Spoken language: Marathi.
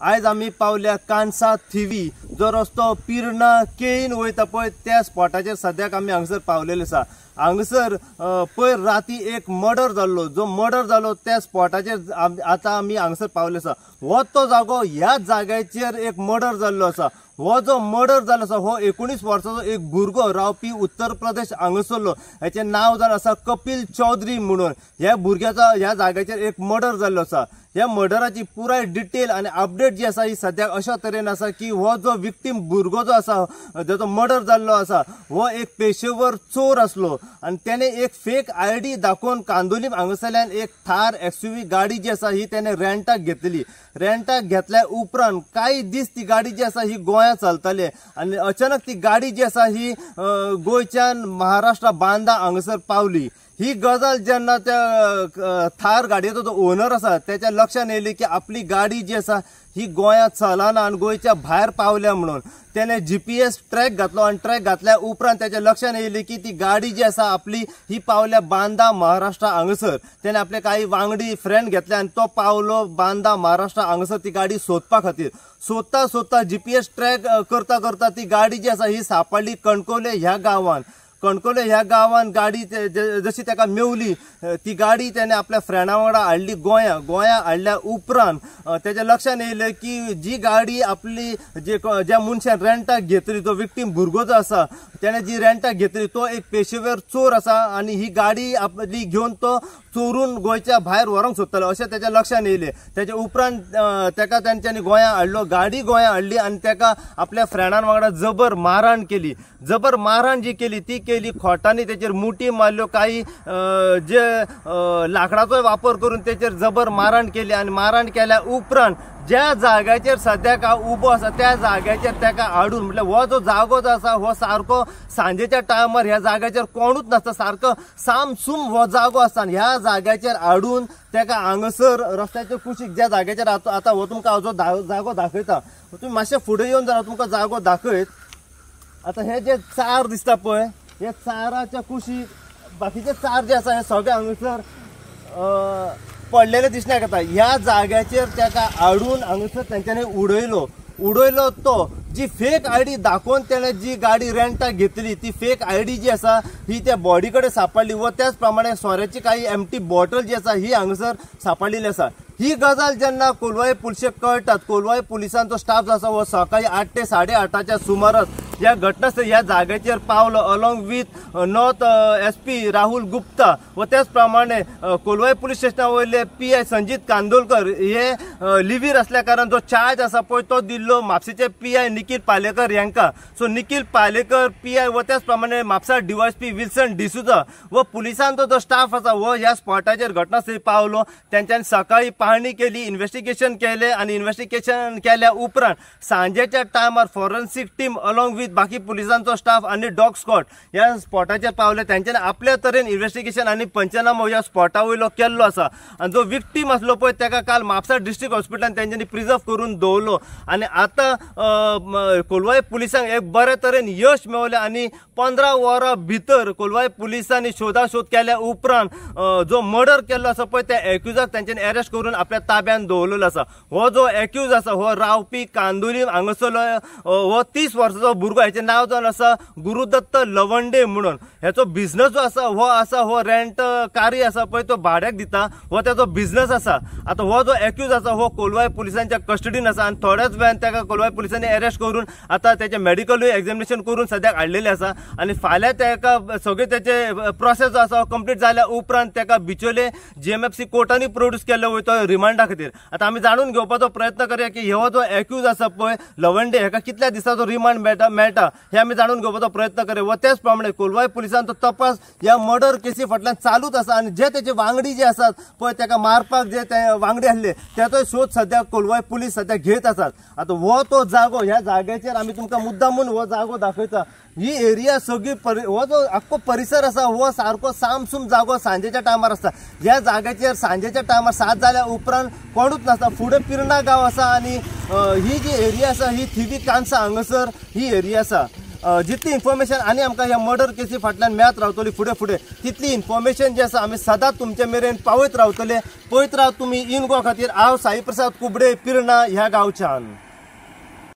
आज आम्ही पावल्या कांसा थिवी जो रस्तो पिरणा केईन वयता पळय त्या स्पॉटाचेर सद्याक आम्ही हांगसर पावलेले आसा। हांगसर पयर राती एक मर्डर जाल्लो, जो मर्डर जालो त्या स्पॉटाचेर आता आम्ही हांगसर पावले आसा। हो तो जागो, ह्या जाग्याचेर एक मर्डर जाल्लो आसा। हो जो मर्डर जालो आसा हो 19 वर्साचो एक भुरगो रावपी उत्तर प्रदेश हांगसरलो। हेचे नाव जावन आसा कपिल चौधरी म्हणून। ह्या भुरग्याचा ह्या जाग्याचेर एक मर्डर जाल्लो आसा। ह्या मर्डराची पुराय डिटेल आणि अपडेट जी आसा ही सद्याक अशा तरेन आसा की हो जो विक्टीम भुरगो जो आसा, जो मर्डर जाल्लो आसा, हो एक पेशेवर चोर आसलो आणि त्याने एक फेक आयडी दाखोवन कांदोलीम हांगसरल्यान एक थार एक्सयूव्ही गाडी जी आसा ही त्याने रेंटाक घेतली। रेंटाक घेतल्या उपरांत काही दीस ती गाडी जी आसा ही गोंया चलताली आणि अचानक ती गाडी जी आसा ही गोंयच्यान महाराष्ट्र बांदा हांगसर पावली। ही गजाल जेन्ना त्या थार गाडयेचो जो ओनर आसा त्याच्या लक्षात येयली की आपली गाडी जी आसा ही गोंयांत चलना आणि गोंयच्या भायर पावल्या म्हणून त्याने GPS ट्रॅक घातलो आणि ट्रॅक घातल्या उपरांत त्याच्या लक्षात येयली की ती गाडी जी आसा आपली ही पावल्या बांदा महाराष्ट्र हांगसर। त्याने आपले काही वांगडी फ्रेंड घेतले आणि तो पावलो बांदा महाराष्ट्र हांगसर ती गाडी सोदपा खातीर। सोदता GPS ट्रॅक करता करता ती गाडी जी आसा ही सापडली कणकवले ह्या गांवांत। कणकवले ह्या गांवांत गाडी जशी ताका मेवली ती गाडी त्याने आपल्या फ्रेंडा वांगडा हाडली गोंया हाडल्या उपरांत त्याच्या लक्षात येयलें की जी गाडी आपली ज्या मनशान रेंटाक घेतली, तो विक्टीम भुरगो जो आसा त्याने जी रेंटाक घेतली तो एक पेशेवर चोर आसा आणि ही गाडी आपली घेऊन तो चोरून गोंयच्या भायर व्हरोंक सोदतालो अशें त्याच्या लक्षात येयलें। त्याच्या उपरांत ताका तांच्यांनी गोंया हाडलो, गाडी गोंया हाडली आणि ताका आपल्या फ्रेंडां वांगडा जबर मारहाण केली। जबर मारहाण जी केली ती केली खोटांनी त्याचेर मुठी मारल्यो, काही जे लाकडाचो वापर करून त्याचेर जबर मारहाण केली आणि मारहाण केल्या उपरांत ज्या जाग्याचेर सद्याक हांव उबो आसा त्या जाग्याचेर ताका हाडून, म्हटल्यार हो जो जागो जो आसा हो सारको सांजेच्या टायमार ह्या जाग्याचेर कोणूच नासता, सारको सामसूम हो जागो आसा। ह्या जाग्याचेर हाडून ताका हांगसर रस्त्याच्या कुशीक ज्या जाग्याचेर आता हो तुमकां हांव जो जागो दाखयता, तुम्ही मातशे फुडें येवन जर तुमकां जागो दाखयत। आता हे जे चार दिसता पळय, हे चाराच्या कुशीक बाकीचे चार जे आसा हे सगळे हांगसर पडलेले दिसण्याक येता। ह्या जाग्याचेर ताका हाडून हांगसर तांच्यांनी उडयलो तो जी फेक आयडी दाखोवन त्याने जी गाडी रेंटाक घेतली ती फेक आयडी जी आसा ही त्या बॉडी कडेन सापडली व त्याच प्रमाणे सोऱ्याची काही एम्प्टी बॉटल जी आसा ही हांगसर सापडलेली आसा। ही गजाल जेन्ना कोलवाळे पुलिशेक कळटात, कोलवाळे पुलिसांचो स्टाफ जो आसा हो सकाळी 8 ते 8:30च्या सुमारास ह्या घटनास्थळी ह्या जाग्याचेर पावलो along with north SP Rahul Gupta व त्याच प्रमाणे कोलवाळे पुलीस स्टेशना वयले PI संजीत कांदोलकर हे लिव्हीर असल्या कारण जो चार्ज आसा पळय तो दिल्लो म्हापशेचे PI निखिल पालेकर यांका। सो निखिल पालेकर PI व त्याच प्रमाणे म्हापसा DYSP विल्सन डिसूजा व पुलिसांचो जो स्टाफ आसा हो ह्या स्पॉटाचेर घटनास्थळी पावलो। त्यांच्यानी सकाळी पाहणी केली, इन्व्हेस्टिगेशन केले आणि इन्व्हेस्टिगेशन केल्या उपरांत सांजेच्या टायमार फॉरेन्सिक टीम अलॉंग विथ बाकी पुलिसांचो स्टाफ आणि डॉग स्क्वॉड ह्या स्पॉटाचेर पावले। त्यांच्यानी आपल्या तरेन इन्व्हेस्टिगेशन आणि पंचनामो ह्या स्पॉटा वयलो केल्लो आसा आणि जो विक्टीम आसलो पळय ताका काल म्हापसा डिस्ट्रिक्ट हॉस्पिटलान त्यांच्यानी प्रिझर्व करून दवरलो आणि आता कोलवाळे पुलिसांक एक बरे तरेन यश मेळवलें आणि 15 वरां भितर कोलवाळे पुलिसांनी शोधाशोध केल्या उपरांत जो मर्डर केल्लो आसा पळय त्या एक्युजाक त्यांच्यानी अरेस्ट करून आपल्या ताब्यात दवरलेलो आसा। हो जो एक्यूज आसा हो रावपी कांदोलीम हांगसरलो हो 30 वर्साचो भुरगो, हेचें नाव जावन आसा गुरुदत्त लवंडे म्हणून। हेचो बिझनस जो आसा हो रेंट कारी आसा पळय तो भाड्याक दिता, हो त्याचो बिझनस आसा। आता हो जो एक्यूज आसा हो कोलवाळे पुलिसांच्या कस्टडीन आसा आणि थोड्याच वेळान ताका कोलवाळे पुलिसांनी अरेस्ट करून आता त्याचे मेडिकल एक्झामिनेशन करून सद्याक हाडलेले आसा आणि फाल्यां ताका सगळे त्याचे प्रोसेस जो आसा कंप्लीट जाल्या उपरांत ताका बिचोले GMFC कोर्टांनी प्रोड्यूस केल्लो वयता रिमांडा खातीर। आता आमी जाणून घेवपाचो प्रयत्न करूया की हो जो एक्यूज आसा पळय लवंडे हेका कितल्या दिसाचो रिमांड मेळटा हे आमी जाणून घेवपाचो प्रयत्न करूया व त्याच प्रमाणे कोलवाळे पुलिसांचो तपास ह्या मर्डर केसी फाटल्यान चालूच आसा आणि जे त्याचे वांगडी जे आसात पळय ताका मारपाक जे वांगडी आसले त्याचो शोध सध्या कोलवाळे पुलीस सध्या घेत आसात। आता हो तो जागो, ह्या जाग्याचेर आमी तुमकां मुद्दामून हो जागो दाखयता। ही एरिया सगळी हो जो आख्खो परिसर आसा हो सारको सामसूम जागो सांजेच्या टायमार आसता। ह्या जाग्याचेर सांजेच्या टायमार 7 जाल्या उपरांत कोणूच नासता। फुडें पिरणा गांव आसा आणि ही जी एरिया आसा ही थिवी कांसा हांगसर ही एरिया आसा। जितली इन्फॉर्मेशन आनी आमकां ह्या मर्डर केसी फाटल्यान मेळत रावतली फुडें फुडें तितली इन्फॉर्मेशन जी आसा आमी सदांच तुमचे मेरेन पावयत रावतले. पळयत राव तुमी इन गो खातीर. हांव साई प्रसाद कुबडे, पिर्णा ह्या गांवच्यान.